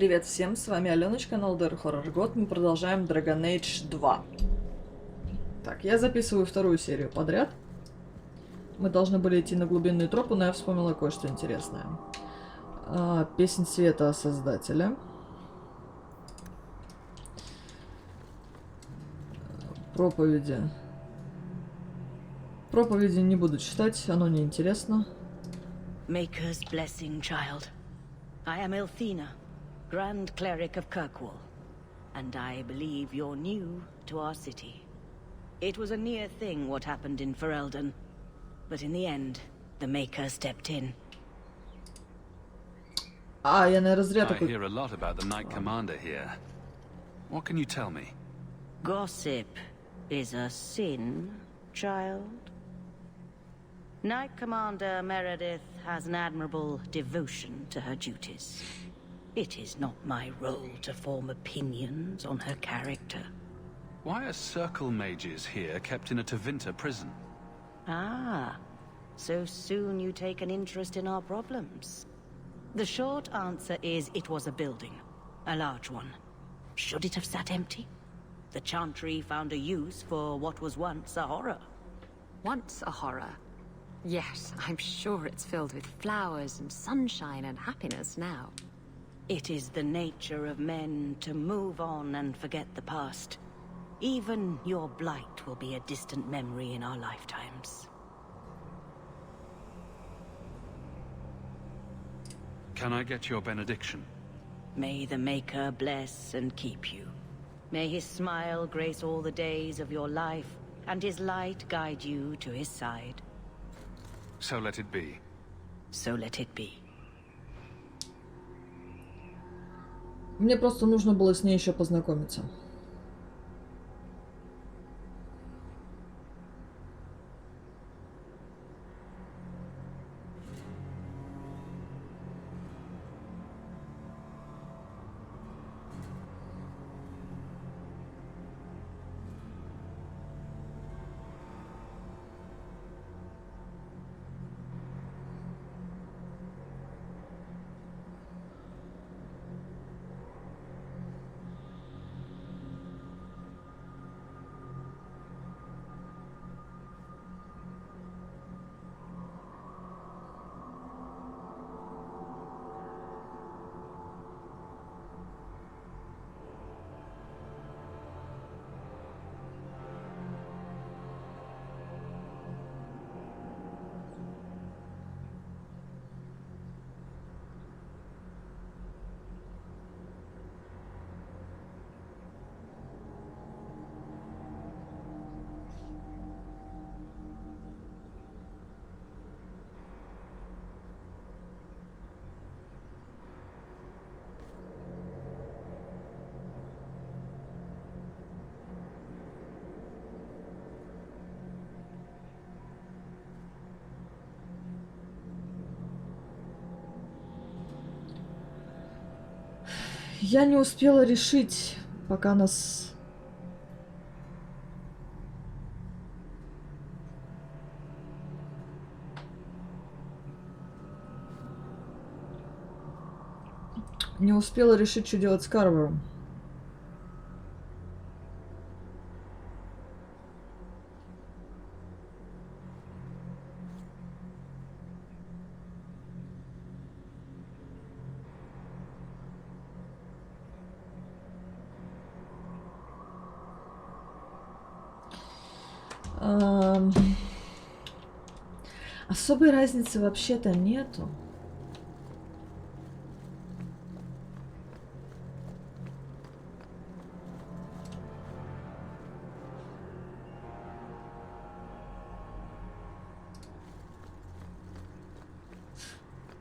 Привет всем, с вами Аленочка, на LDR Horror Год. Мы продолжаем Dragon Age 2. Так, я записываю вторую серию подряд. Мы должны были идти на глубинные тропы, но я вспомнила кое-что интересное. Песнь света создателя. Проповеди. Проповеди не буду читать, оно неинтересно. Maker's blessing, child. I am Elthina, Grand Cleric of Kirkwall, and I believe you're new to our city. It was a near thing what happened in Ferelden, but in the end, the Maker stepped in. Я, наверное, зря I такой... hear a lot about the Knight Commander here. What can you tell me? Gossip is a sin, child. Knight Commander Meredith has an admirable devotion to her duties. It is not my role to form opinions on her character. Why are circle mages here kept in a Tevinter prison? Ah, so soon you take an interest in our problems. The short answer is it was a building, a large one. Should it have sat empty? The Chantry found a use for what was once a horror. Once a horror? Yes, I'm sure it's filled with flowers and sunshine and happiness now. It is the nature of men to move on and forget the past. Even your blight will be a distant memory in our lifetimes. Can I get your benediction? May the Maker bless and keep you. May his smile grace all the days of your life, and his light guide you to his side. So let it be. So let it be. Мне просто нужно было с ней еще познакомиться. Я не успела решить, пока нас... Не успела решить, что делать с Карвером. Особой разницы вообще-то нету.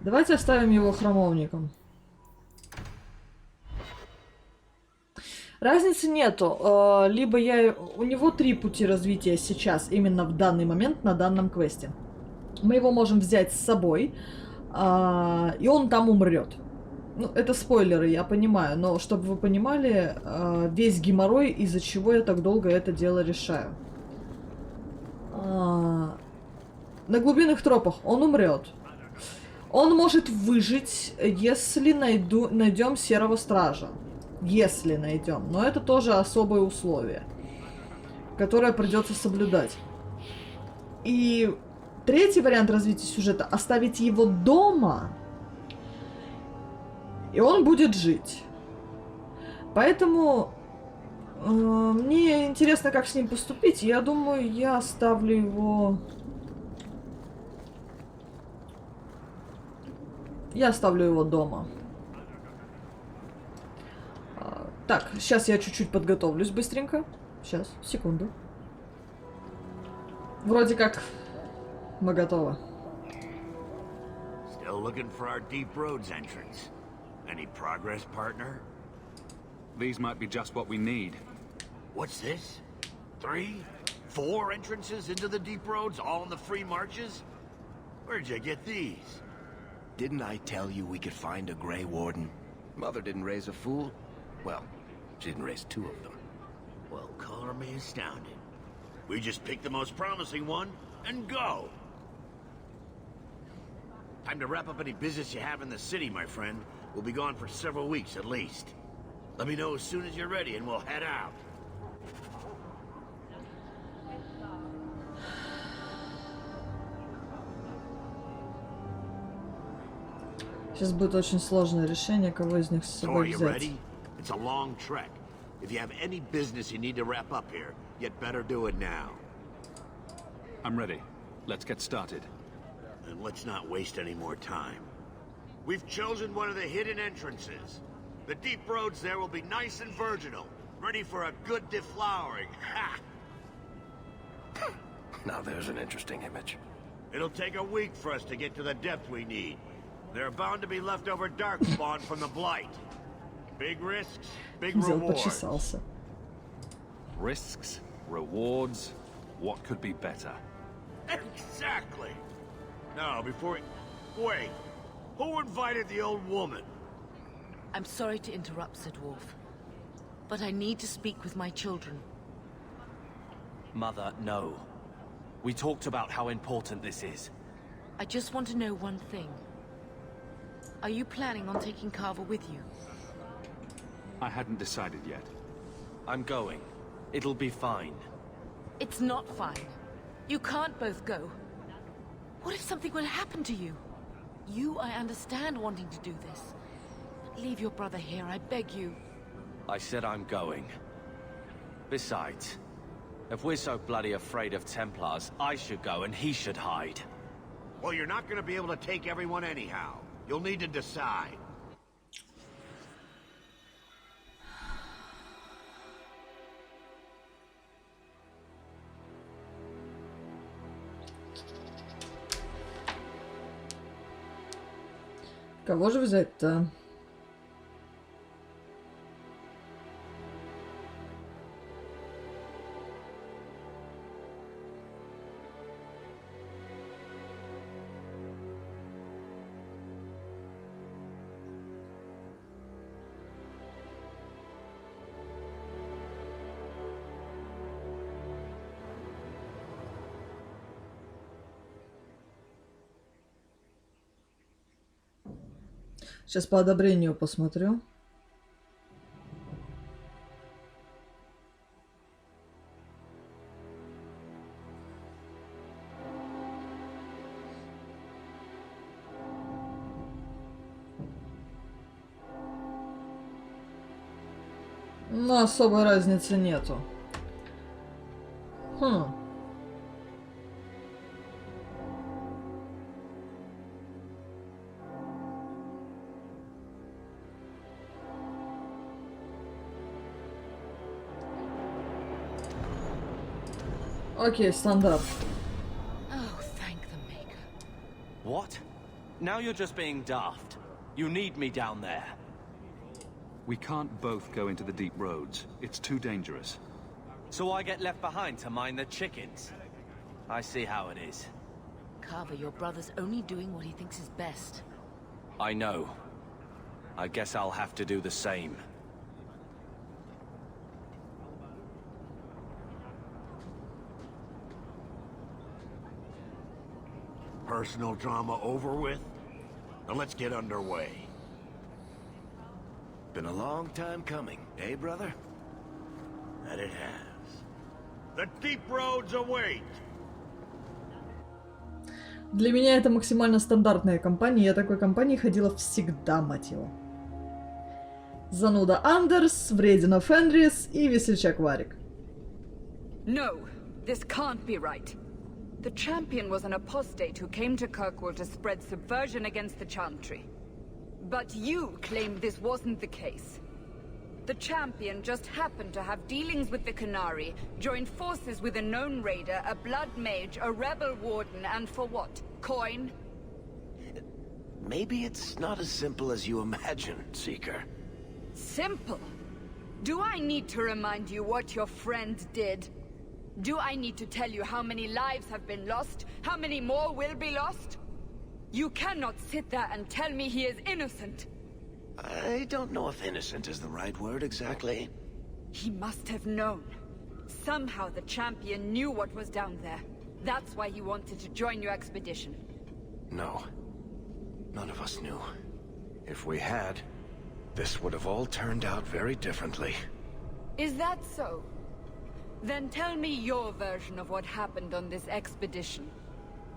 Давайте оставим его храмовником. Разницы нету. Либо у него 3 пути развития сейчас, именно в данный момент, на данном квесте. Мы его можем взять с собой, и он там умрет. Ну, это спойлеры, я понимаю, но чтобы вы понимали, весь геморрой, из-за чего я так долго это дело решаю. На глубинных тропах он умрет. Он может выжить, если найдем серого стража. Если найдем. Но это тоже особое условие, которое придется соблюдать. И третий вариант развития сюжета — оставить его дома, и он будет жить. Поэтому мне интересно, как с ним поступить. Я думаю, я оставлю его... Я оставлю его дома. Так, сейчас я чуть-чуть подготовлюсь быстренько. Сейчас, секунду. Вроде как мы готовы. Still looking for our deep roads entrance. Any progress, partner? These might be just what we need. What's this? 3, 4 entrances into the deep roads, all in the free marches? Where'd you get these? Didn't I tell you we could find a Grey Warden? Mother didn't raise a fool. Well, she didn't raise 2 of them. Well, color me astounded. We just pick the most promising one and go. Time to wrap up any business you have in the city, my friend. We'll be gone for several weeks at least. Let me know as soon as you're ready and we'll head out. Сейчас будет очень сложное решение, кого из них с So are собой you взять. ready? It's a long trek. If you have any business you need to wrap up here, you'd better do it now. I'm ready. Let's get started. And let's not waste any more time. We've chosen one of the hidden entrances. The deep roads there will be nice and virginal, ready for a good deflowering. Ha! Now there's an interesting image. It'll take a week for us to get to the depth we need. There are bound to be leftover darkspawn from the Blight. Big risks, big Взял, rewards. почесался. Risks, rewards, what could be better? Exactly. Now, before... Wait. Who invited the old woman? I'm sorry to interrupt, Sir Dwarf, but I need to speak with my children. Mother, no. We talked about how important this is. I just want to know one thing. Are you planning on taking Carver with you? I hadn't decided yet. I'm going. It'll be fine. It's not fine. You can't both go. What if something will happen to you? You, I understand wanting to do this. But leave your brother here, I beg you. I said I'm going. Besides, if we're so bloody afraid of Templars, I should go and he should hide. Well, you're not going to be able to take everyone anyhow. You'll need to decide. Кого же взять-то? Сейчас по одобрению посмотрю. Ну, особой разницы нету. Хм. Окей, стандарт. Oh, thank the Maker. What? Now you're just being daft. You need me down there. We can't both go into the deep roads. It's too dangerous. So I get left behind to mind the chickens. I see how it is. Carver, your brother's only doing what he thinks is best. I know. I guess I'll have to do the same. Personal drama over with? Now let's get underway. Been a long time coming, eh, brother? That it has. The deep roads await. Для меня это максимально стандартная компания. Я такой компании ходила всегда, мать его. Зануда Андерс, вредина Фенрис и весельчак Варик. No, this can't be right. The champion was an apostate who came to Kirkwall to spread subversion against the Chantry. But you claim this wasn't the case. The champion just happened to have dealings with the Canary, joined forces with a known raider, a blood mage, a rebel warden, and for what? Coin? Maybe it's not as simple as you imagine, Seeker. Simple? Do I need to remind you what your friend did? Do I need to tell you how many lives have been lost? How many more will be lost? You cannot sit there and tell me he is innocent. I don't know if innocent is the right word exactly. He must have known. Somehow the champion knew what was down there. That's why he wanted to join your expedition. No. None of us knew. If we had, this would have all turned out very differently. Is that so? Then tell me your version of what happened on this expedition.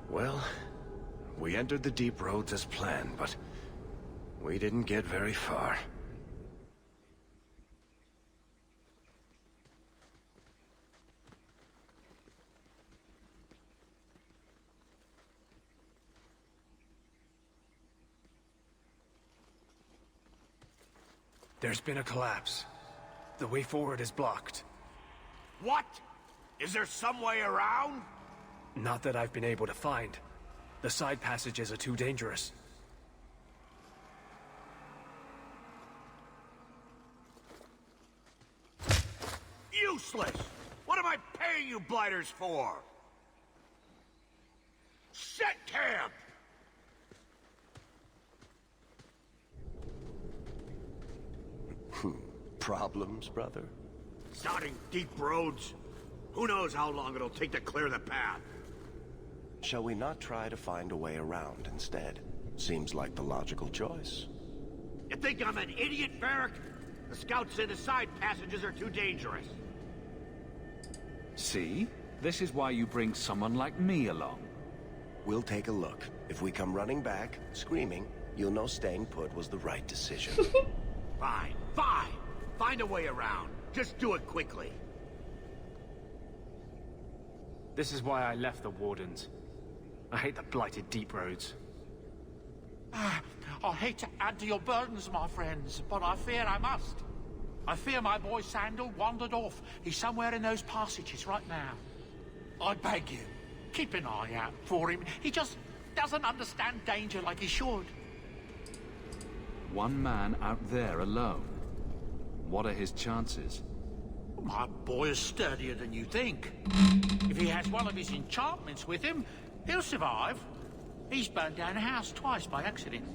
Well, we entered the deep roads as planned, but we didn't get very far. There's been a collapse. The way forward is blocked. What? Is there some way around? Not that I've been able to find. The side passages are too dangerous. Useless! What am I paying you blighters for? Set camp! Problems, brother? Sounding deep roads. Who knows how long it'll take to clear the path? Shall we not try to find a way around instead? Seems like the logical choice. You think I'm an idiot, Varric? The scouts say the side passages are too dangerous. See? This is why you bring someone like me along. We'll take a look. If we come running back, screaming, you'll know staying put was the right decision. Fine, fine. Find a way around. Just do it quickly. This is why I left the Wardens. I hate the blighted deep roads. I hate to add to your burdens, my friends, but I fear I must. I fear my boy Sandal wandered off. He's somewhere in those passages right now. I beg you, keep an eye out for him. He just doesn't understand danger like he should. One man out there alone. What are his chances? My boy is sturdier than you think. If he has one of his enchantments with him, he'll survive. He's burned down a house twice by accident.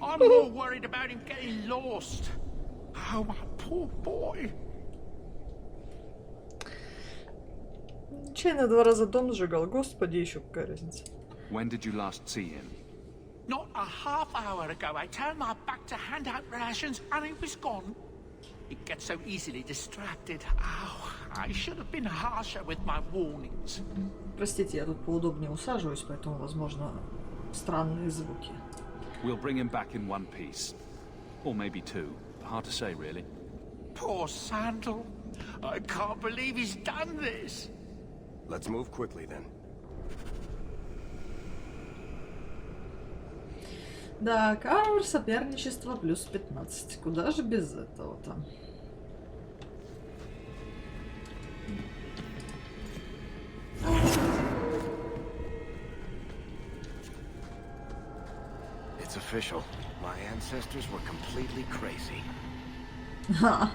I'm more worried about him getting lost. Oh, my poor boy. Чай на 2 раза дом сжигал. Господи, еще какая разница. When did you last see him? Not a half hour ago, I turned my back to hand out rations and he was gone. He gets so easily distracted. Oh, I should have been harsher with my warnings. Простите, я тут поудобнее усаживаюсь, поэтому, возможно, странные звуки. We'll bring him back in one piece. Or maybe two. Hard to say, really. Poor Sandal. I can't believe he's done this. Let's move quickly then. Да, кавер, соперничество плюс 15. Куда же без этого-то? It's official. My ancestors were completely crazy. Ха.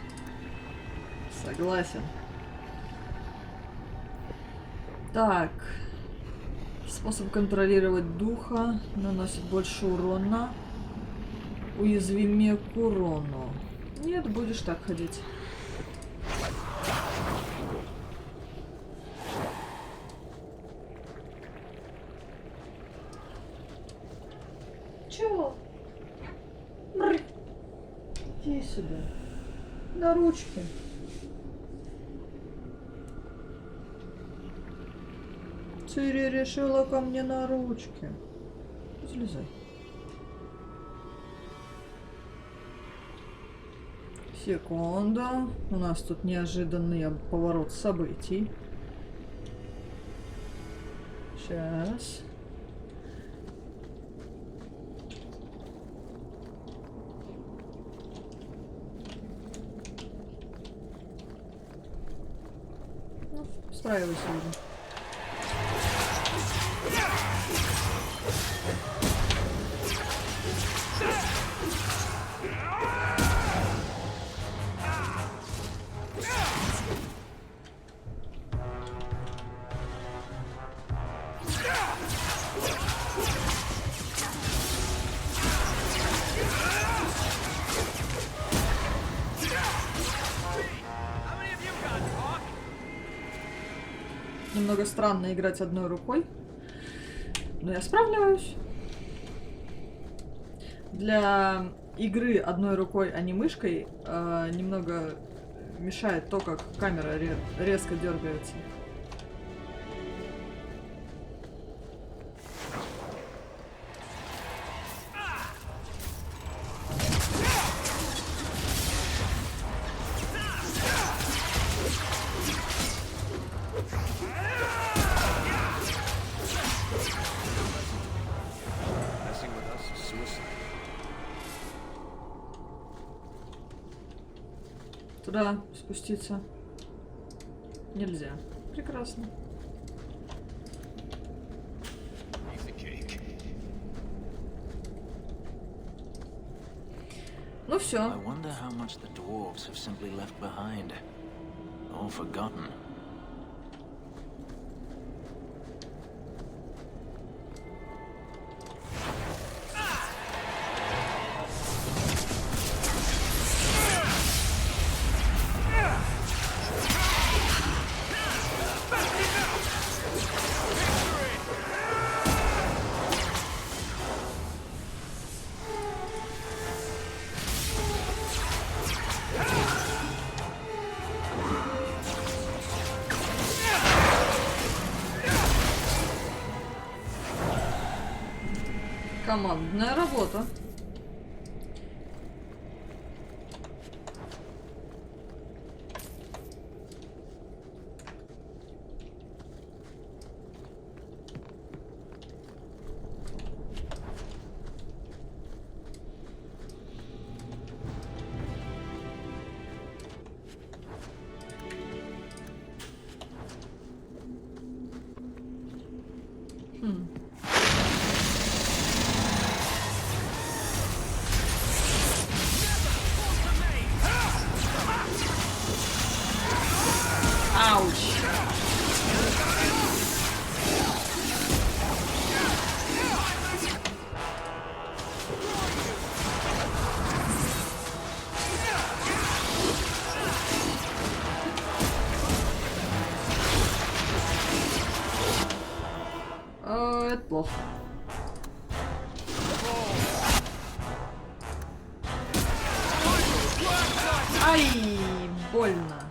Согласен. Так. Способ контролировать духа. Наносит больше урона. Уязвимее к урону. Нет, будешь так ходить. Чего? На ручки. Цири решила ко мне на ручки. Залезай. Секунду. У нас тут неожиданный поворот событий. Сейчас. Ну, устраивайся уже. Немного странно играть одной рукой, но я справляюсь. Для игры одной рукой, а не мышкой, немного мешает то, как камера резко дергается. Туда спуститься нельзя. Прекрасно. Ну все. Командная работа. Это плохо. Ай, больно.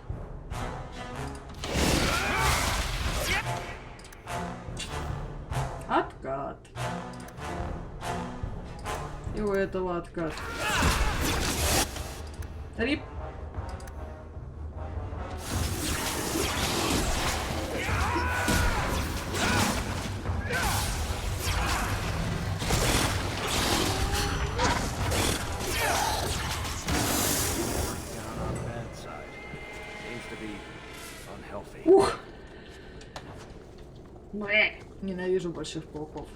Откат. И у этого откат. Рип. Ух! Ненавижу больших пауков.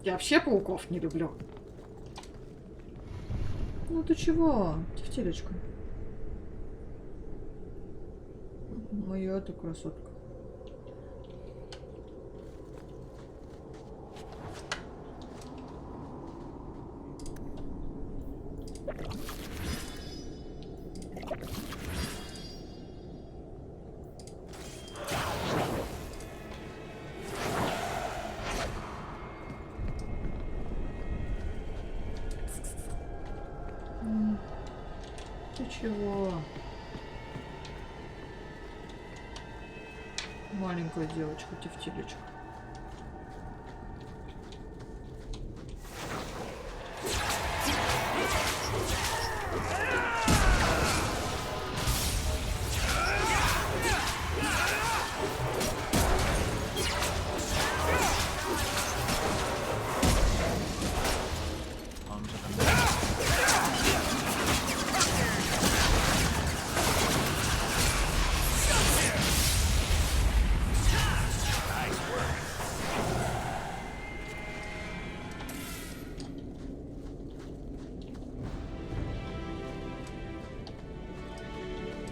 Я вообще пауков не люблю. Ну ты чего? Тефтелечка. Моя ты красотка. Ты чего? Маленькая девочка, тефтилечка.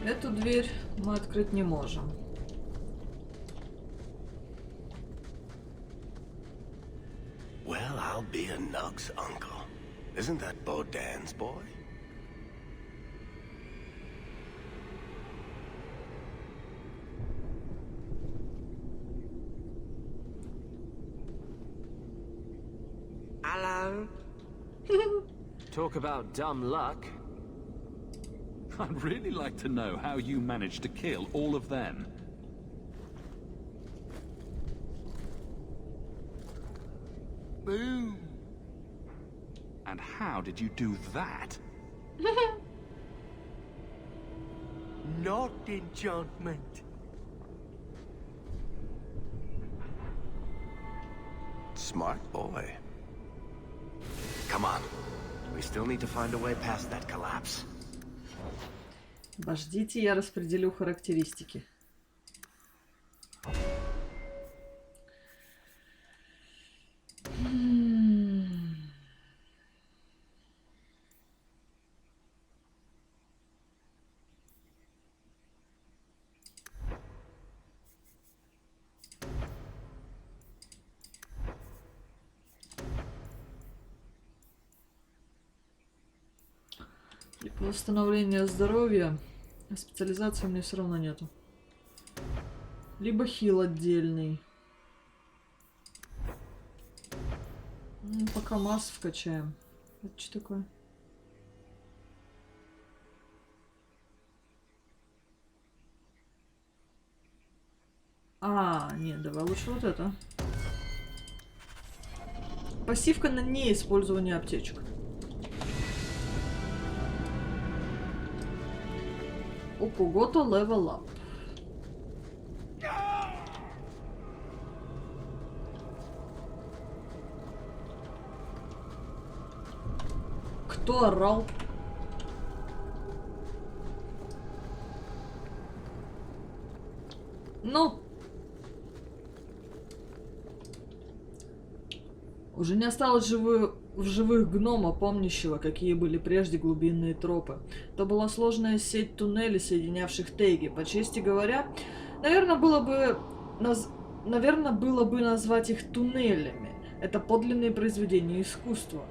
Эту дверь мы открыть не можем. Well, I'll be a Nug's uncle. Isn't that Bodan's boy? Hello? Talk about dumb luck. I'd really like to know how you managed to kill all of them. Boom. And how did you do that? Not enchantment. Smart boy. Come on. We still need to find a way past that collapse. Подождите, я распределю характеристики. Восстановление здоровья. Специализации у меня все равно нету. Либо хил отдельный. Ну, пока масс вкачаем. Это что такое? Нет, давай лучше вот это. Пассивка на неиспользование аптечек. У кого-то level up. Кто орал? Ну. Уже не осталось в живых гнома, помнящего, какие были прежде глубинные тропы. То была сложная сеть туннелей, соединявших тейги. По чести говоря, наверное, было бы назвать их туннелями. Это подлинные произведения искусства.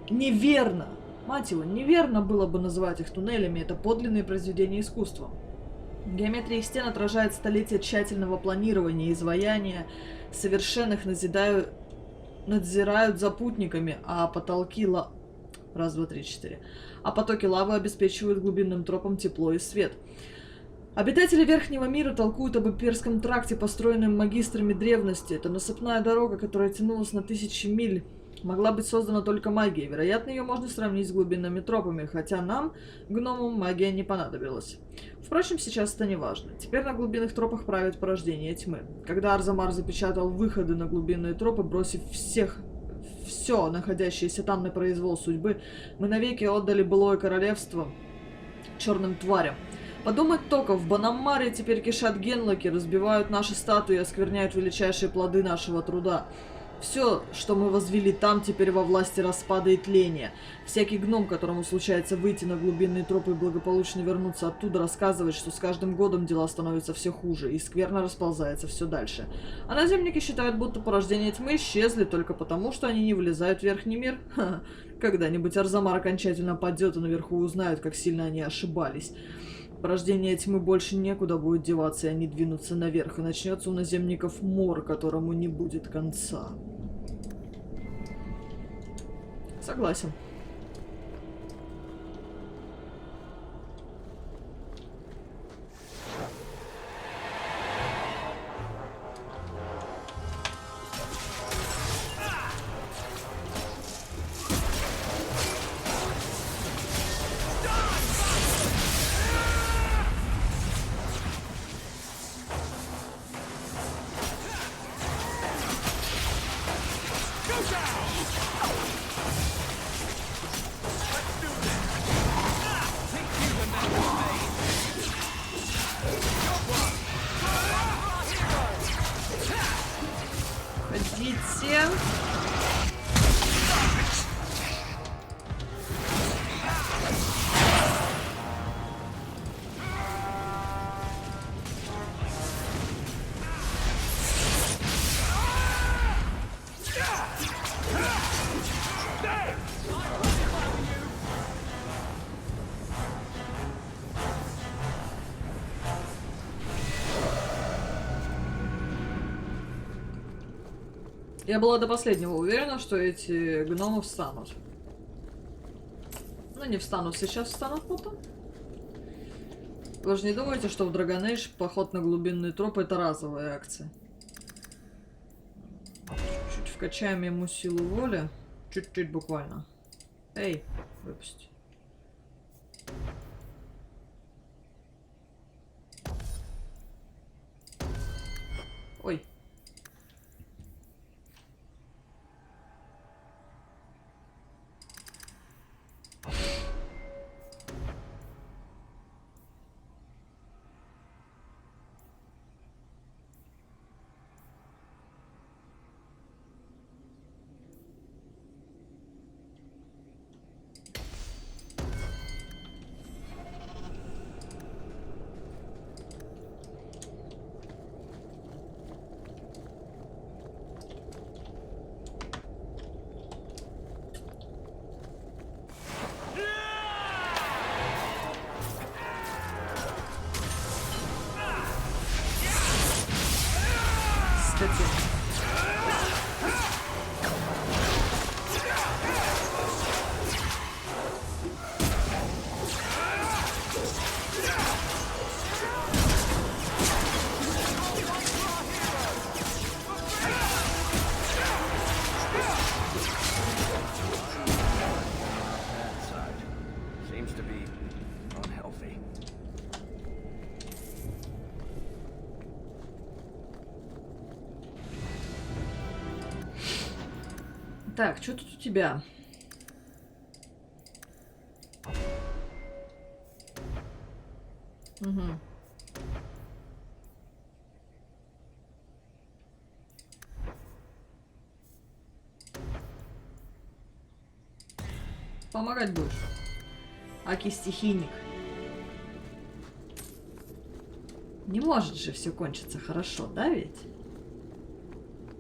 Неверно! Мать его, неверно было бы называть их туннелями. Это подлинные произведения искусства. Геометрия их стен отражает столетия тщательного планирования и изваяния, совершенных надзирают за путниками, а потолки Раз, два, три, четыре. А потоки лавы обеспечивают глубинным тропам тепло и свет. Обитатели Верхнего мира толкуют об имперском тракте, построенном магистрами древности. Это насыпная дорога, которая тянулась на тысячи миль. Могла быть создана только магией. Вероятно, ее можно сравнить с глубинными тропами, хотя нам, гномам, магия не понадобилась. Впрочем, сейчас это не важно. Теперь на глубинных тропах правит порождение тьмы. Когда Арзамар запечатал выходы на глубинные тропы, бросив все, находящееся там на произвол судьбы, мы навеки отдали былое королевство черным тварям. Подумать только, в Банаммаре теперь кишат генлоки, разбивают наши статуи и оскверняют величайшие плоды нашего труда. Все, что мы возвели там, теперь во власти распада и тления. Всякий гном, которому случается выйти на глубинные тропы и благополучно вернуться оттуда, рассказывает, что с каждым годом дела становятся все хуже, и скверно расползается все дальше. А наземники считают, будто порождения тьмы исчезли только потому, что они не вылезают в Верхний мир. Когда-нибудь Арзамар окончательно падет, и наверху узнают, как сильно они ошибались. Порождение тьмы больше некуда будет деваться, и они двинутся наверх, и начнется у наземников мор, которому не будет конца. Согласен. Я была до последнего уверена, что эти гномы встанут. Ну, не встанут сейчас, встанут потом. Вы же не думаете, что в Dragon Age поход на глубинные тропы — это разовая акция? Чуть вкачаем ему силу воли. Чуть-чуть буквально. Эй, выпусти. Ой. Так, что тут у тебя? Угу. Помогать будешь. Аки стихийник. Не может же все кончиться хорошо, да ведь?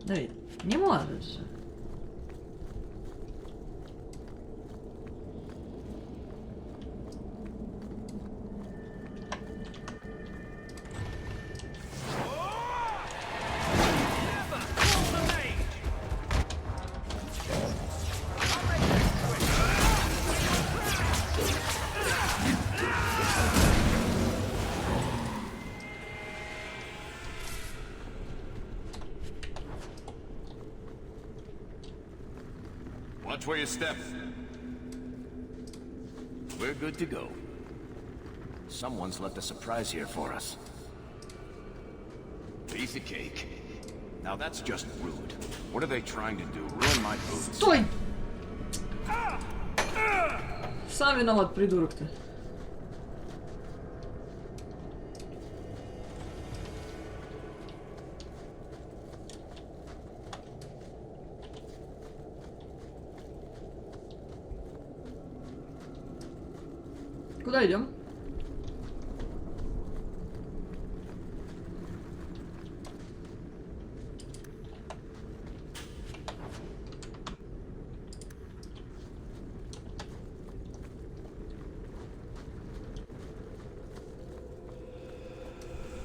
Да ведь не может же. Watch where you step. We're good to go. Someone's left a surprise here for us. Piece of cake. Now that's just rude. What are they trying to do? Ruin my boots? Стой! Сам виноват, придурок-то. Куда идем?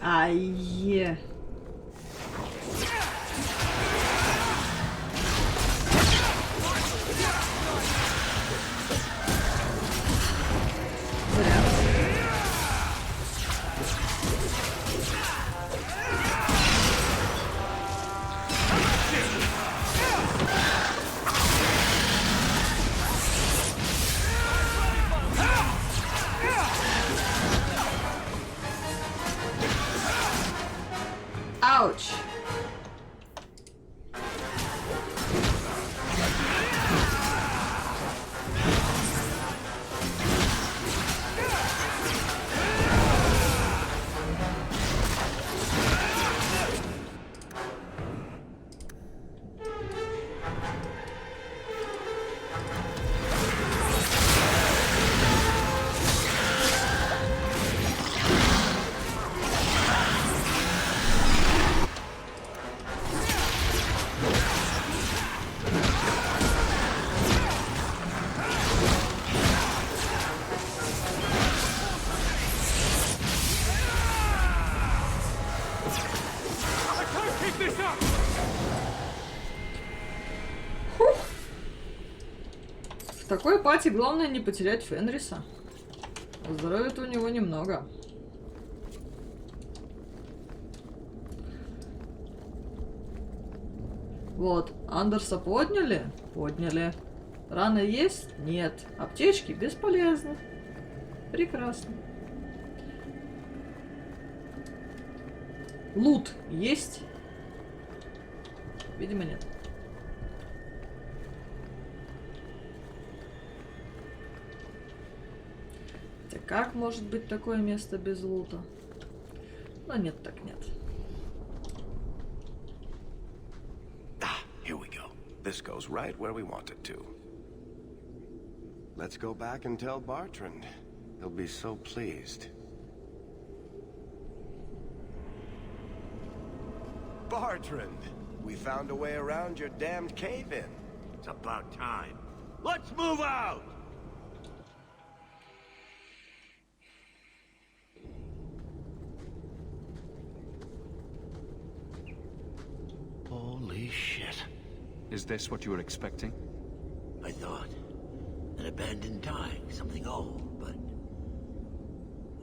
Ай-е. Ауч. такой пати главное не потерять Фенриса. Здоровья-то у него немного. Вот, Андерса подняли? Подняли. Раны есть? Нет. Аптечки бесполезны. Прекрасно. Лут есть? Видимо, нет. Хотя как может быть такое место без лута? Но нет, так нет. Here we go. This goes right where we want it to. Let's go back and tell Bartrand. He'll be so pleased. Bartrand, we found a way around your damned cave-in. It's about time. Let's move out! Holy shit. Is this what you were expecting? I thought. An abandoned dike, something old, but...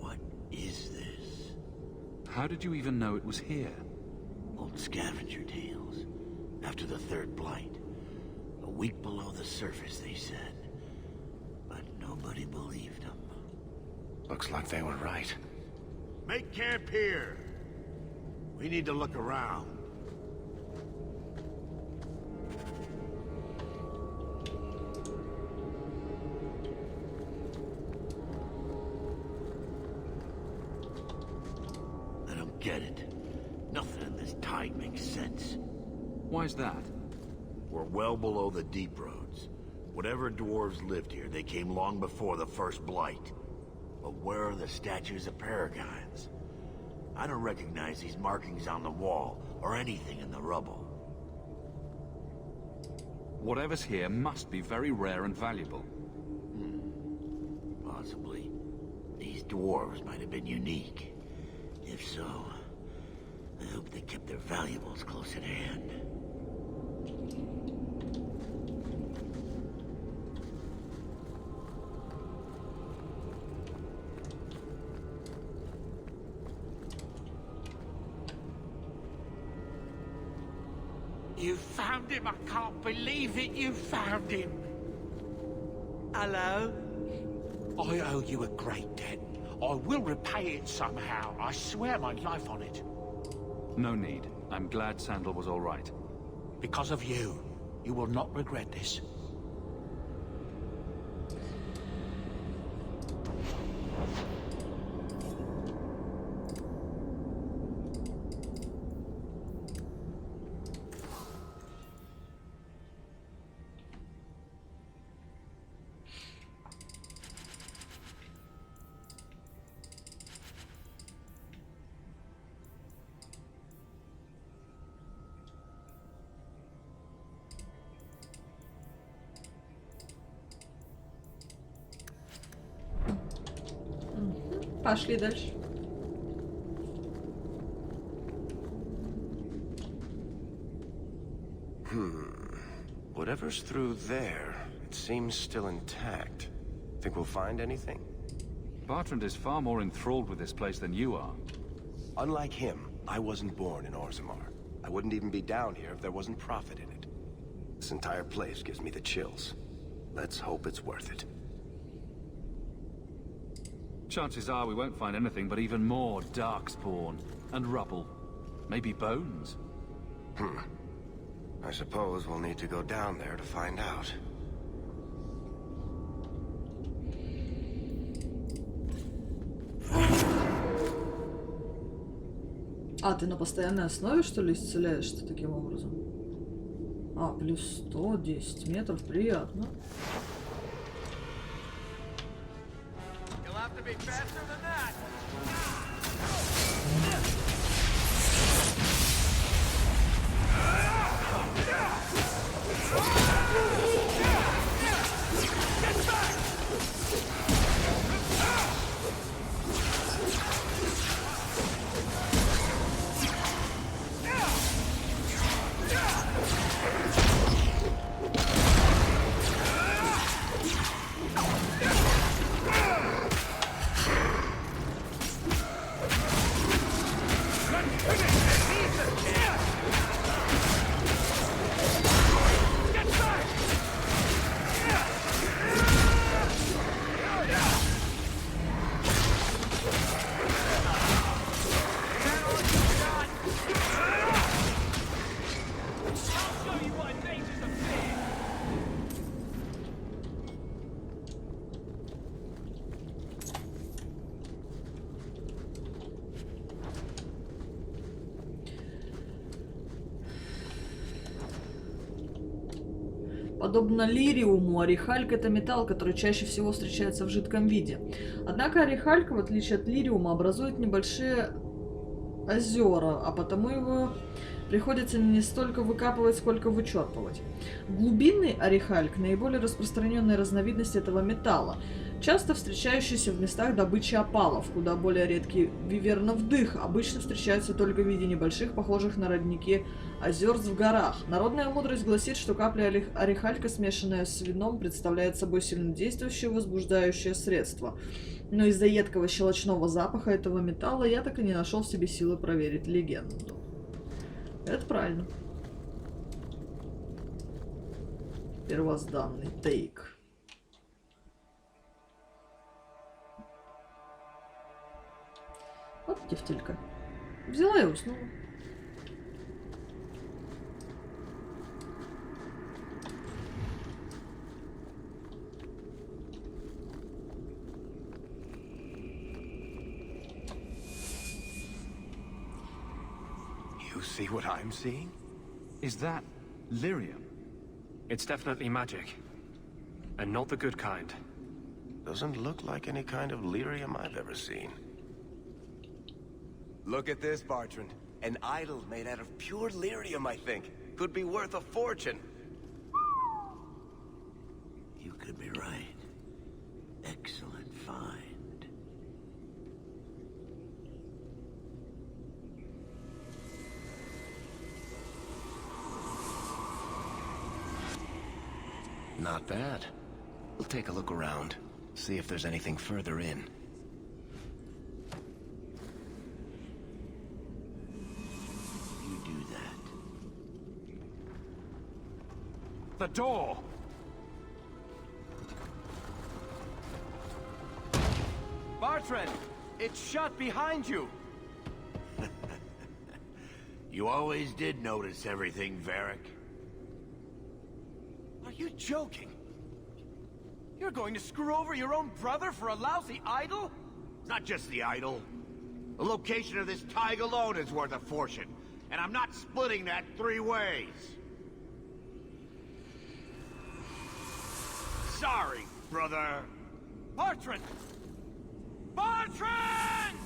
what is this? How did you even know it was here? Old scavenger tales. After the third blight. A week below the surface, they said. But nobody believed them. Looks like they were right. Make camp here! We need to look around. Get it. Nothing in this tide makes sense. Why's that? We're well below the deep roads. Whatever dwarves lived here, they came long before the first blight. But where are the statues of paragons? I don't recognize these markings on the wall, or anything in the rubble. Whatever's here must be very rare and valuable. Possibly. These dwarves might have been unique. If so, I hope they kept their valuables close at hand. You found him! I can't believe it! You found him! Hello? I owe you a great debt. I will repay it somehow. I swear my life on it. No need. I'm glad Sandal was all right. Because of you. You will not regret this. Пошли дальше. Whatever's through there, it seems still intact. Think we'll find anything? Bartrand is far more enthralled with this place than you are. Unlike him, I wasn't born in Orzammar. I wouldn't even be down here if there wasn't profit in it. This entire place gives me the chills. Let's hope it's worth it. Chances are we won't find anything but even more darkspawn and rubble. Maybe bones. I suppose we'll need to go down there to find out. А, ты на постоянной основе, что ли, исцеляешься таким образом? А, плюс 100, 10 метров, приятно. Подобно лириуму, орехальк — это металл, который чаще всего встречается в жидком виде. Однако орехальк, в отличие от лириума, образует небольшие озера, а потому его приходится не столько выкапывать, сколько вычерпывать. Глубинный орехальк — наиболее распространенная разновидность этого металла, часто встречающийся в местах добычи опалов, куда более редкий вивернов дых, обычно встречаются только в виде небольших, похожих на родники озерств в горах. Народная мудрость гласит, что капля орехалька, смешанная с вином, представляет собой сильнодействующее возбуждающее средство. Но из-за едкого щелочного запаха этого металла я так и не нашел в себе силы проверить легенду. Это правильно. Первозданный тейк. Вот тефтелька. Взяла и уснула. You see what I'm seeing? Is that lyrium? It's definitely magic. And not the good kind. Doesn't look like any kind of lyrium I've ever seen. Look at this, Bartrand. An idol made out of pure lyrium, I think. Could be worth a fortune. You could be right. Excellent find. Not bad. We'll take a look around. See if there's anything further in. You do that. The door! Bartrand! It's shut behind you! You always did notice everything, Varric. Are you joking? You're going to screw over your own brother for a lousy idol? It's not just the idol. The location of this tag alone is worth a fortune. And I'm not splitting that 3 ways. Sorry, brother. Bartrand! Bartrand!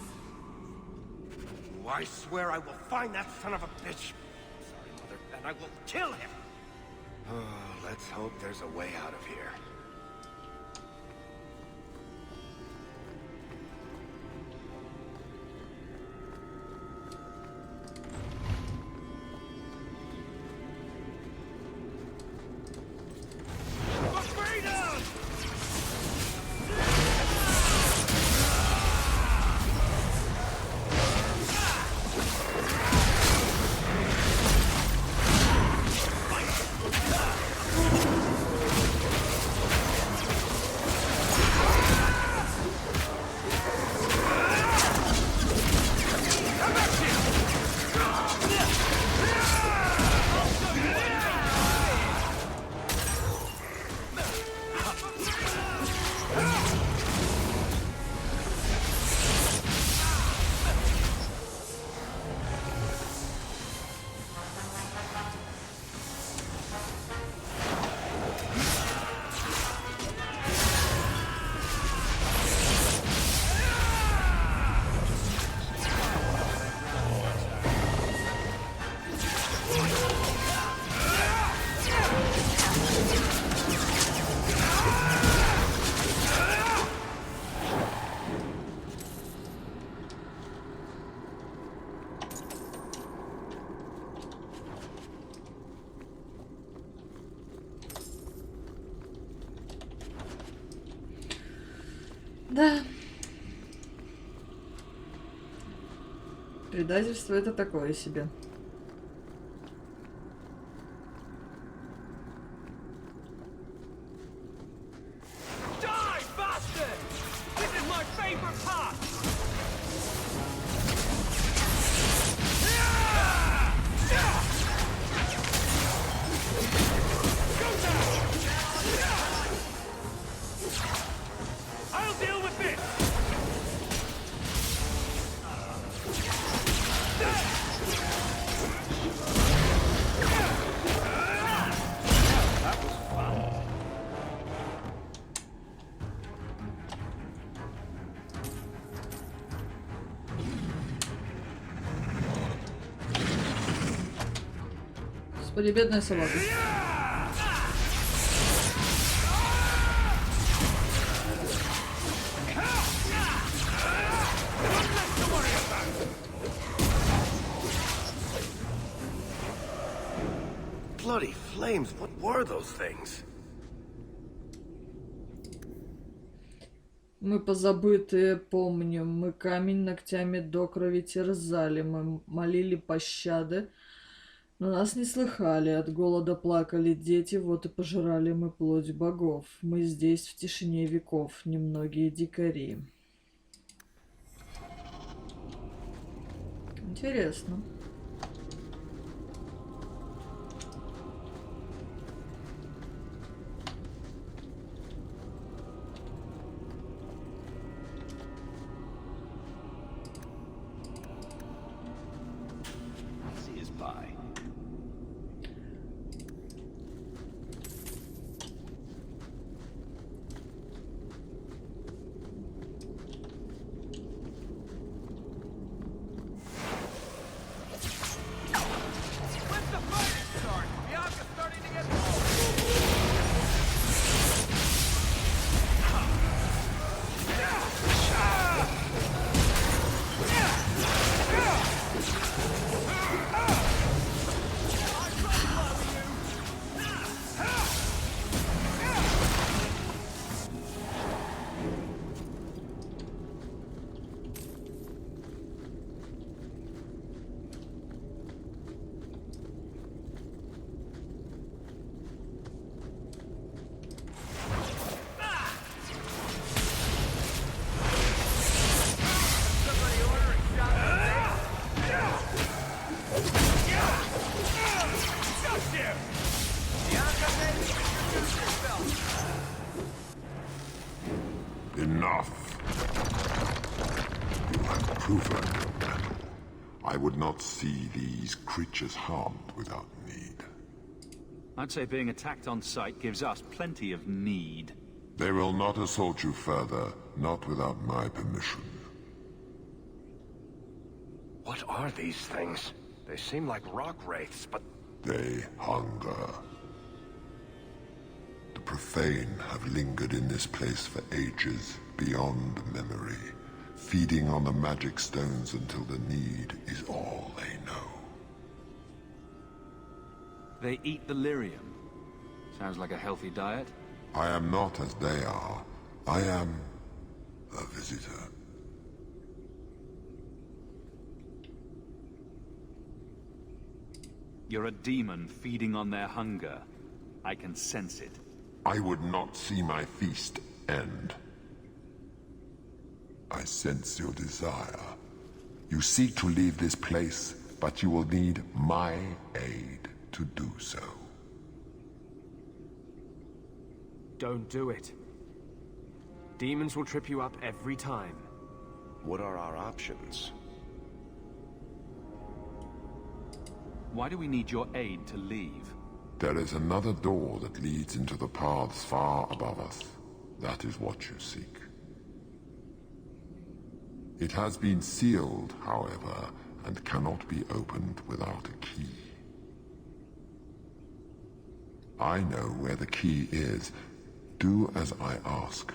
Oh, I swear I will find that son of a bitch. Sorry, Mother, and I will kill him. Oh, let's hope there's a way out of here. Да. Предательство — это такое себе. Господи, бедная собака. Bloody flames, what were those things? Мы позабытые помним, мы камень ногтями до крови терзали, мы молили пощады, но нас не слыхали, от голода плакали дети, вот и пожирали мы плоть богов. Мы здесь в тишине веков, немногие дикари. Интересно. Enough. You have proven your mettle. I would not see these creatures harmed without need. I'd say being attacked on sight gives us plenty of need. They will not assault you further, not without my permission. What are these things? They seem like rock wraiths, but... They hunger. The profane have lingered in this place for ages, beyond memory, feeding on the magic stones until the need is all they know. They eat the lyrium. Sounds like a healthy diet. I am not as they are. I am a visitor. You're a demon feeding on their hunger. I can sense it. I would not see my feast end. I sense your desire. You seek to leave this place, but you will need my aid to do so. Don't do it. Demons will trip you up every time. What are our options? Why do we need your aid to leave? There is another door that leads into the paths far above us. That is what you seek. It has been sealed, however, and cannot be opened without a key. I know where the key is. Do as I ask,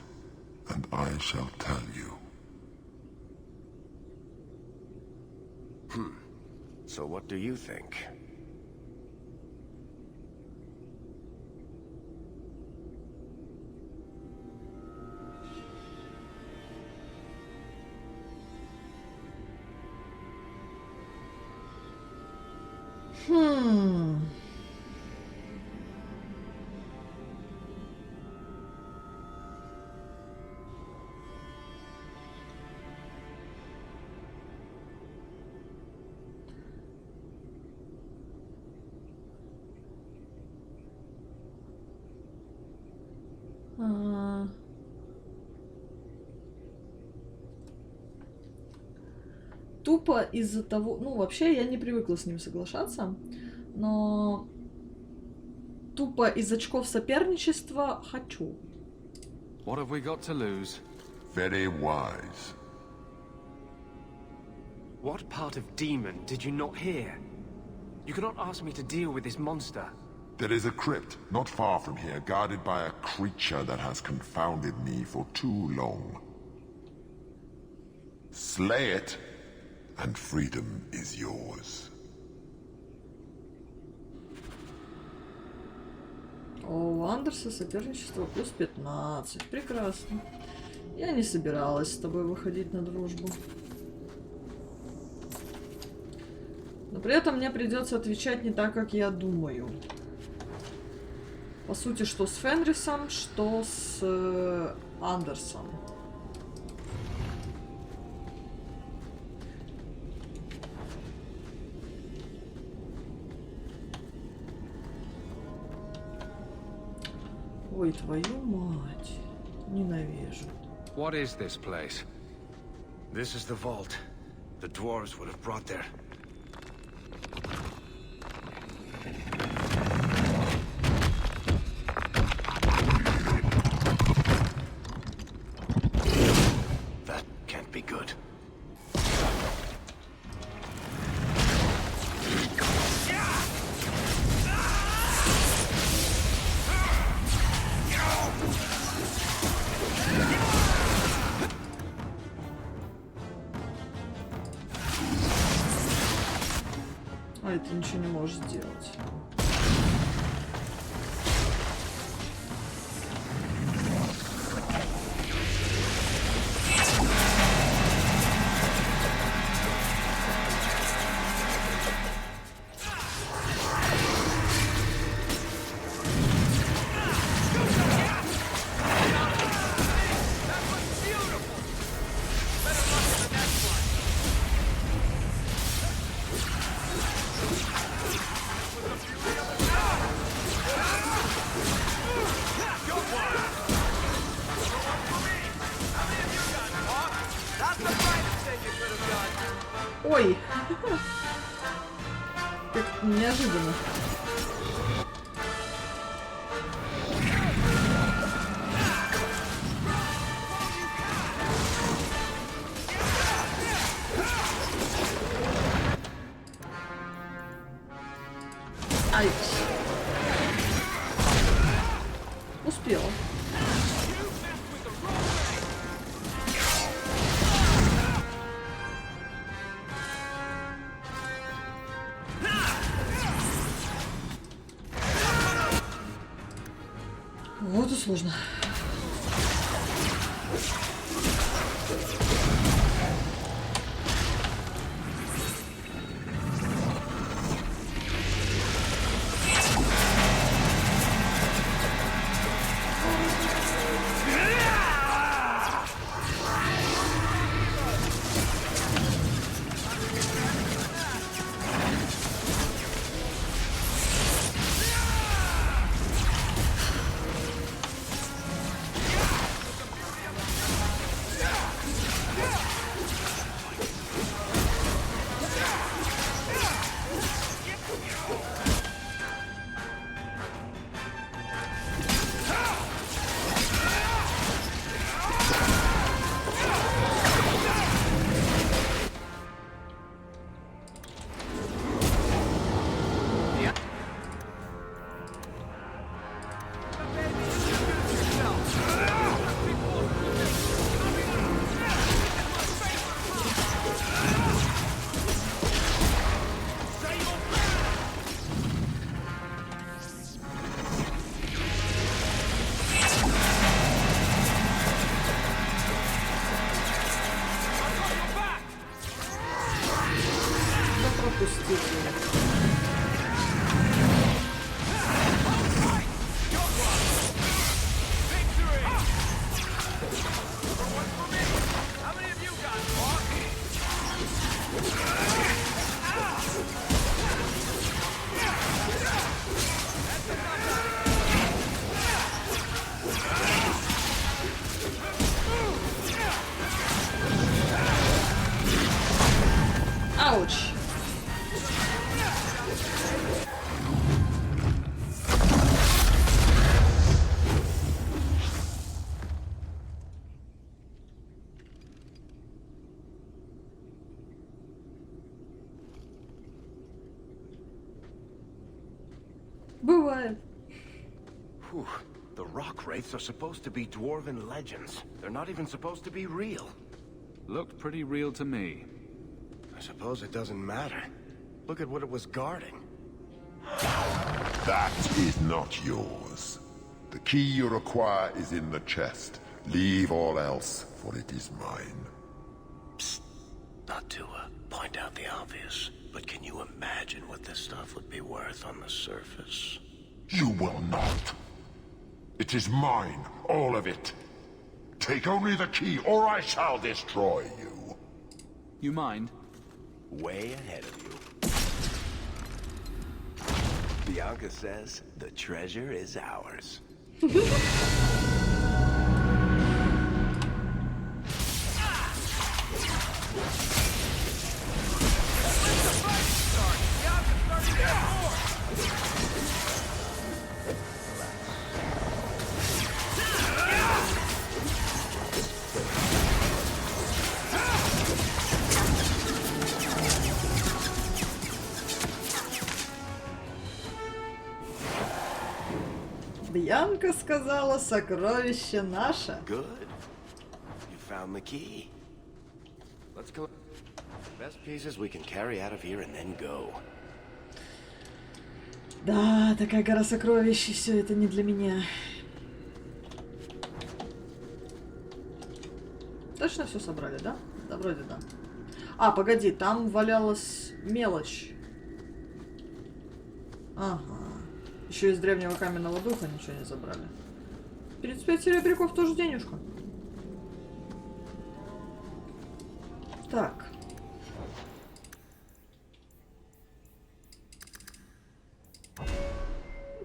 and I shall tell you. So what do you think? Тупо из-за того... Ну, вообще, я не привыкла с ним соглашаться, но... Тупо из очков соперничества хочу. What have we got to lose? Very wise. What part of demon did you not hear? You cannot ask me to deal with this monster. There is a crypt not far from here, guarded by a creature that has confounded me for too long. Slay it, and freedom is yours. О, у Андерса соперничество плюс 15. Прекрасно. Я не собиралась с тобой выходить на дружбу. Но при этом мне придется отвечать не так, как я думаю. По сути, что с Фенрисом, что с Андерсом. Ой, твою мать. Ненавижу. What is this place? This is the vault. The dwarves would have brought their... That can't be good. А это ничего не можешь сделать. Ой! Как неожиданно. Ай! Успела. Вот и сложно. Ауч. Бывает. Whew. The rock wraiths are supposed to be dwarven legends. They're not even supposed to be real. Looked pretty real to me. I suppose it doesn't matter. Look at what it was guarding. That is not yours. The key you require is in the chest. Leave all else, for it is mine. Psst. Not to point out the obvious, but can you imagine what this stuff would be worth on the surface? You will not. It is mine, all of it. Take only the key, or I shall destroy you. You mind? Way ahead of you. Bianca says the treasure is ours. Бьянка сказала, сокровище наше. Good. You found the key. Let's go. Best pieces we can carry out of here and then go. Да, такая гора сокровищ, все это не для меня. Точно все собрали, да? Да, вроде да. А, погоди, там валялась мелочь. Ага. Еще из древнего каменного духа ничего не забрали. 35 серебряков тоже денежка. Так.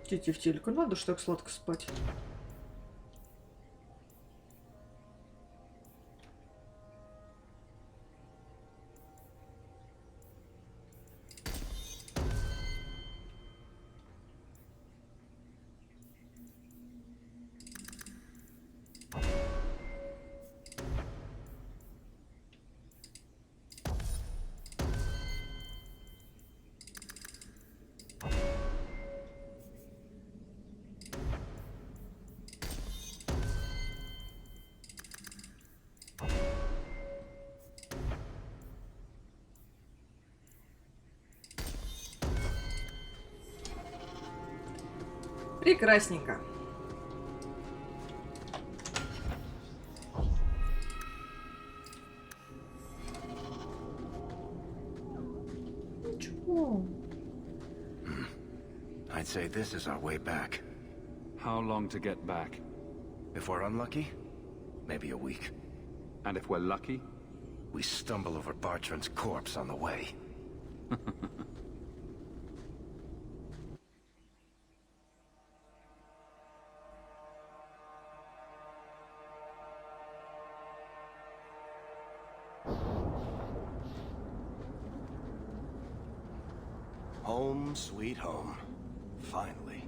Идите в тельку. Надо ж так сладко спать. Прекрасненько. Ничего. I'd say this is our way back. How long to get back? If we're unlucky, maybe a week. And if we're lucky? We stumble over Bartrand's corpse on the way. Home, sweet home. Finally.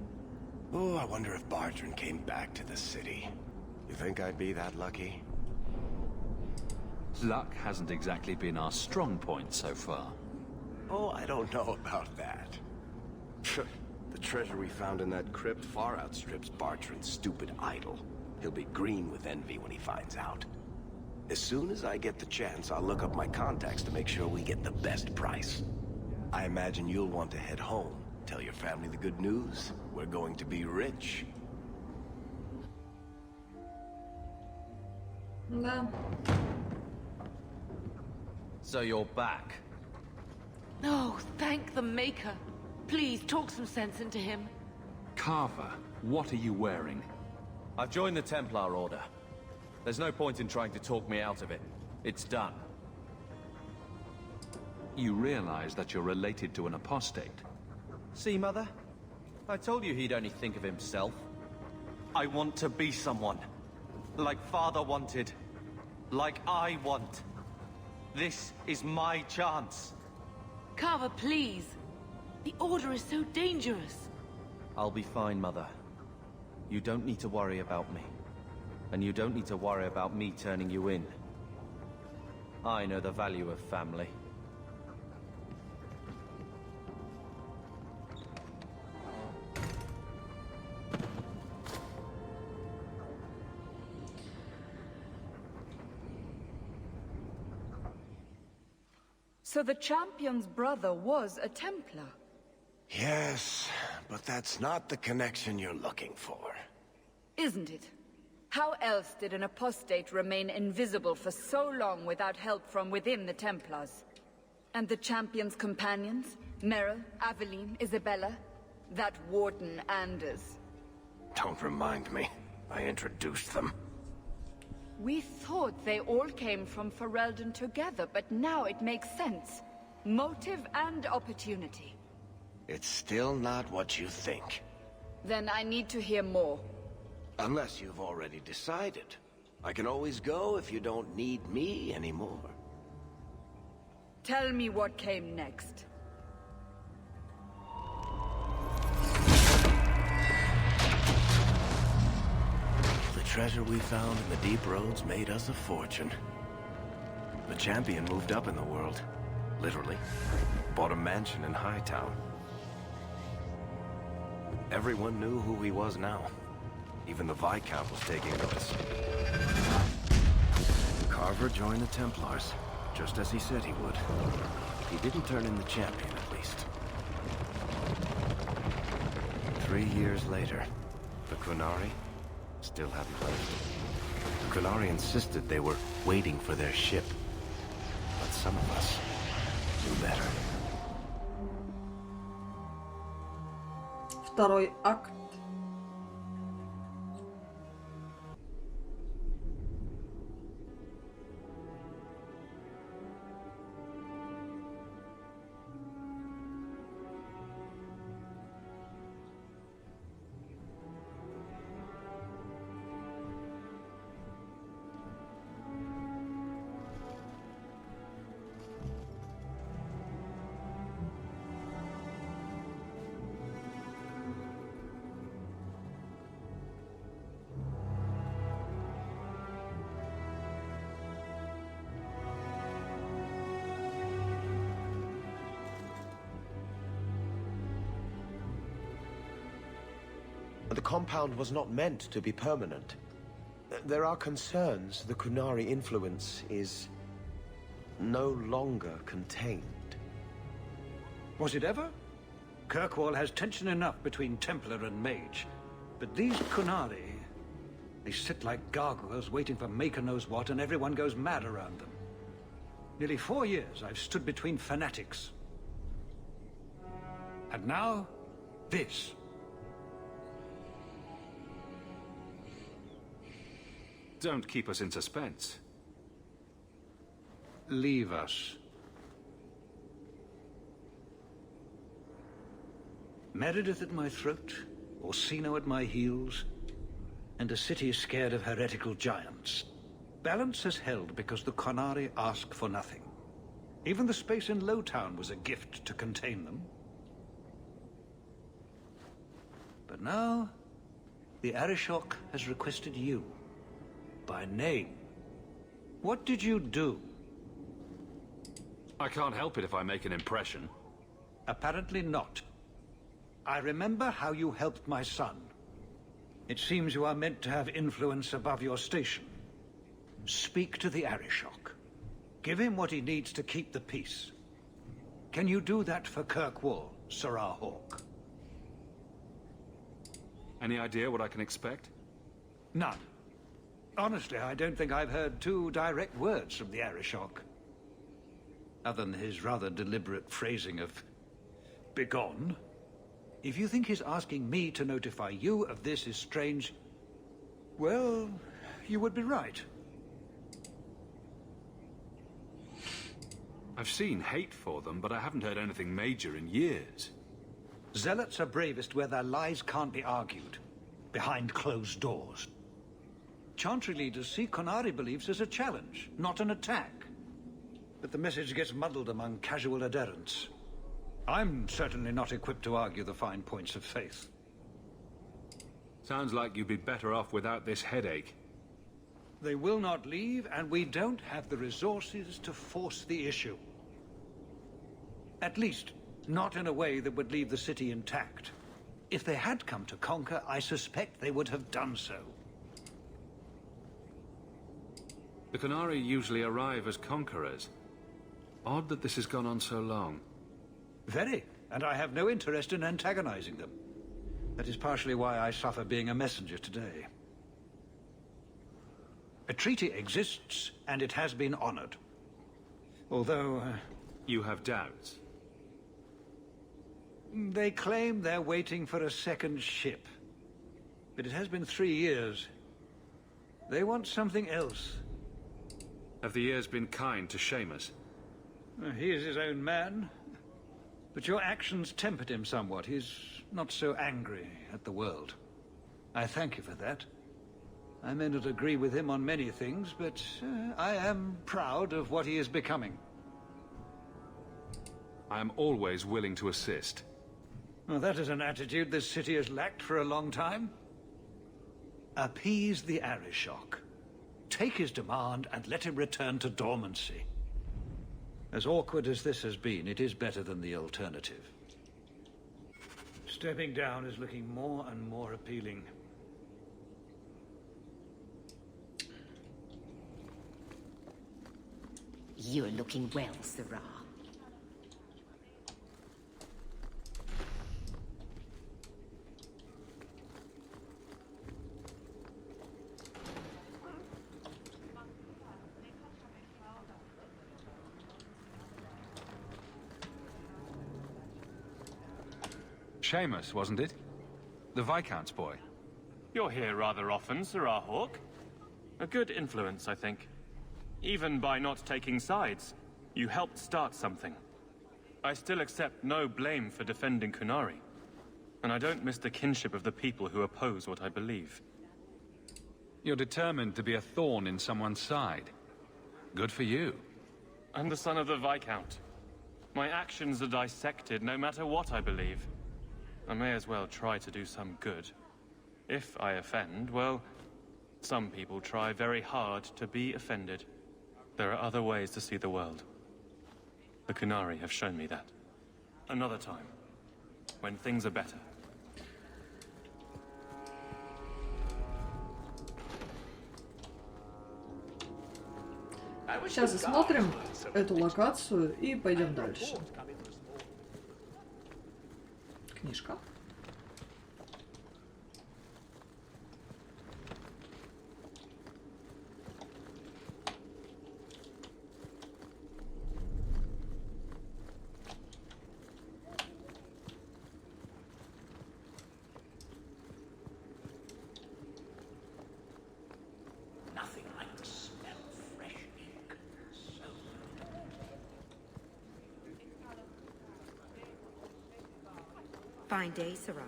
Oh, I wonder if Bartrand came back to the city. You think I'd be that lucky? Luck hasn't exactly been our strong point so far. Oh, I don't know about that. The treasure we found in that crypt far outstrips Bartrand's stupid idol. He'll be green with envy when he finds out. As soon as I get the chance, I'll look up my contacts to make sure we get the best price. I imagine you'll want to head home. Tell your family the good news. We're going to be rich. Да. So you're back. No, thank the Maker. Please, talk some sense into him. Carver, what are you wearing? I've joined the Templar Order. There's no point in trying to talk me out of it. It's done. You realize that you're related to an apostate. See, Mother? I told you he'd only think of himself. I want to be someone. Like Father wanted. Like I want. This is my chance. Carver, please. The Order is so dangerous. I'll be fine, Mother. You don't need to worry about me. And you don't need to worry about me turning you in. I know the value of family. So the champion's brother was a Templar? Yes, but that's not the connection you're looking for. Isn't it? How else did an apostate remain invisible for so long without help from within the Templars? And the champion's companions? Merrill, Aveline, Isabella? That warden Anders? Don't remind me. I introduced them. We thought they all came from Ferelden together, but now it makes sense. Motive and opportunity. It's still not what you think. Then I need to hear more. Unless you've already decided. I can always go if you don't need me anymore. Tell me what came next. The treasure we found in the deep roads made us a fortune. The champion moved up in the world. Literally. Bought a mansion in Hightown. Everyone knew who he was now. Even the Viscount was taking notice. Carver joined the Templars, just as he said he would. He didn't turn in the champion, at least. 3 years later, the Qunari still hadn't left. The Qunari insisted they were waiting for their ship. But some of us knew better. Второй акт. The compound was not meant to be permanent. There are concerns the Qunari influence is no longer contained. Was it ever? Kirkwall has tension enough between Templar and Mage. But these Qunari, they sit like gargoyles waiting for Maker knows what, and everyone goes mad around them. Nearly 4 years I've stood between fanatics. And now, this. Don't keep us in suspense. Leave us. Meredith at my throat, Orsino at my heels, and a city scared of heretical giants. Balance has held because the Qunari ask for nothing. Even the space in Lowtown was a gift to contain them. But now, the Arishok has requested you. By name. What did you do? I can't help it if I make an impression. Apparently not. I remember how you helped my son. It seems you are meant to have influence above your station. Speak to the Arishok. Give him what he needs to keep the peace. Can you do that for Kirkwall, Sirrah Hawk? Any idea what I can expect? None. Honestly, I don't think I've heard 2 direct words from the Arishok. Other than his rather deliberate phrasing of begone. If you think his asking me to notify you of this is strange, well, you would be right. I've seen hate for them, but I haven't heard anything major in years. Zealots are bravest where their lies can't be argued, behind closed doors. Chantry leaders see Qunari beliefs as a challenge, not an attack. But the message gets muddled among casual adherents. I'm certainly not equipped to argue the fine points of faith. Sounds like you'd be better off without this headache. They will not leave, and we don't have the resources to force the issue. At least, not in a way that would leave the city intact. If they had come to conquer, I suspect they would have done so. The Qunari usually arrive as conquerors. Odd that this has gone on so long. Very, and I have no interest in antagonizing them. That is partially why I suffer being a messenger today. A treaty exists, and it has been honored. Although... You have doubts? They claim they're waiting for a second ship. But it has been 3 years. They want something else. Have the years been kind to Seamus? He is his own man. But your actions tempered him somewhat. He's not so angry at the world. I thank you for that. I may not agree with him on many things, but I am proud of what he is becoming. I am always willing to assist. Well, that is an attitude this city has lacked for a long time. Appease the Arishok. Take his demand and let him return to dormancy. As awkward as this has been, it is better than the alternative. Stepping down is looking more and more appealing. You're looking well, Sarah. Seamus, wasn't it? The Viscount's boy. You're here rather often, Sarah Hawke. A good influence, I think. Even by not taking sides, you helped start something. I still accept no blame for defending Kunari. And I don't miss the kinship of the people who oppose what I believe. You're determined to be a thorn in someone's side. Good for you. I'm the son of the Viscount. My actions are dissected no matter what I believe. I may as well try to do some good. If I offend, well, some people try very hard to be offended. There are other ways to see the world. The Kunari have shown me that. Another time, when things are better. Сейчас осмотрим эту локацию и пойдем дальше. Книжка. Nothing like the smell of fresh ink. So Fine day, Sarah.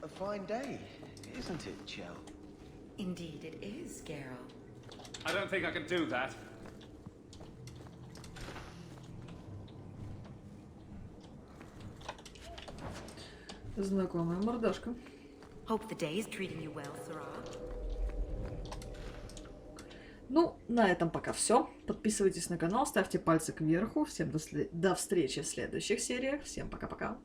A fine day, isn't it, Chell? Indeed it is, Geralt. I don't think I can do that. Знакомая мордашка. Hope the day is treating you well, Sarah. Ну, на этом пока все. Подписывайтесь на канал, ставьте пальцы кверху. Всем до встречи в следующих сериях. Всем пока-пока.